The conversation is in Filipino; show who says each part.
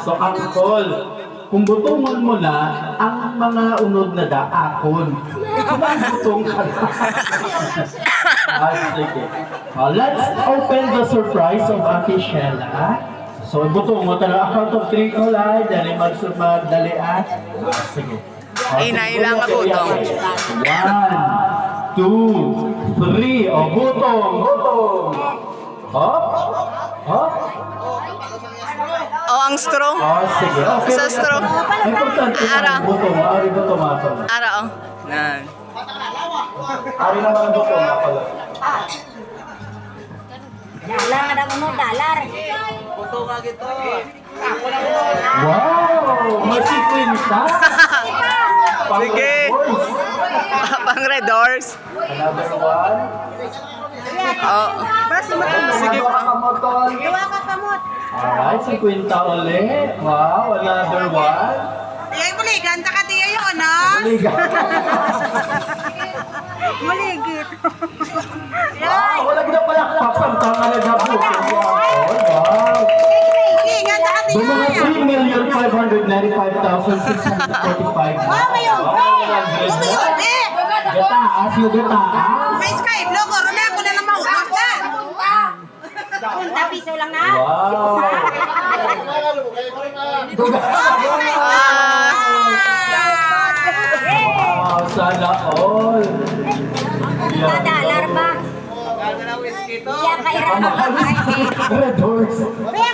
Speaker 1: So, akol. Kung butongon mo na, ang mga unod na daakon. Butong ka na. Sige. Let's open the surprise of Ate Shella. So, butong mo talaga. Account of 3 ko lang. Dali magdalian. Sige.
Speaker 2: Inailang ka butong.
Speaker 1: 1, 2, 3. O, butong. Butong. Hop. Hop.
Speaker 2: O, ang straw.
Speaker 1: Oh, sige. Okay.
Speaker 2: Sa straw.
Speaker 1: Importante
Speaker 2: Ara.
Speaker 1: ang butong. Ari butong ato.
Speaker 2: Ara, o. Nan.
Speaker 1: Ari naman ang butong ako.
Speaker 3: Dalar ada mo dalar.
Speaker 1: Wow! Masikwinta!
Speaker 2: Sige. Pang red doors.
Speaker 1: Another one.
Speaker 2: Oh. Sige pa.
Speaker 3: Dua ka kamot.
Speaker 1: Alright, 50 ulit. Wow, another one.
Speaker 3: Ay buligan ta ka diya yun, no?
Speaker 1: Liga.
Speaker 3: Muligit.
Speaker 1: Wow, wala ginapalakpak sa tanga na gabu. Wow.
Speaker 3: Muligan ta ka diya.
Speaker 1: Mga 3,595,645.
Speaker 3: Oh, mayo. Umiyobe.
Speaker 1: Gataas yung gataas.
Speaker 3: May sky blue ko ron ako na maulog ta. Punta piso lang na.
Speaker 1: Wow. Wow, sana all.
Speaker 3: Dalar ba? Iya kay
Speaker 1: Red horse.
Speaker 3: Kaya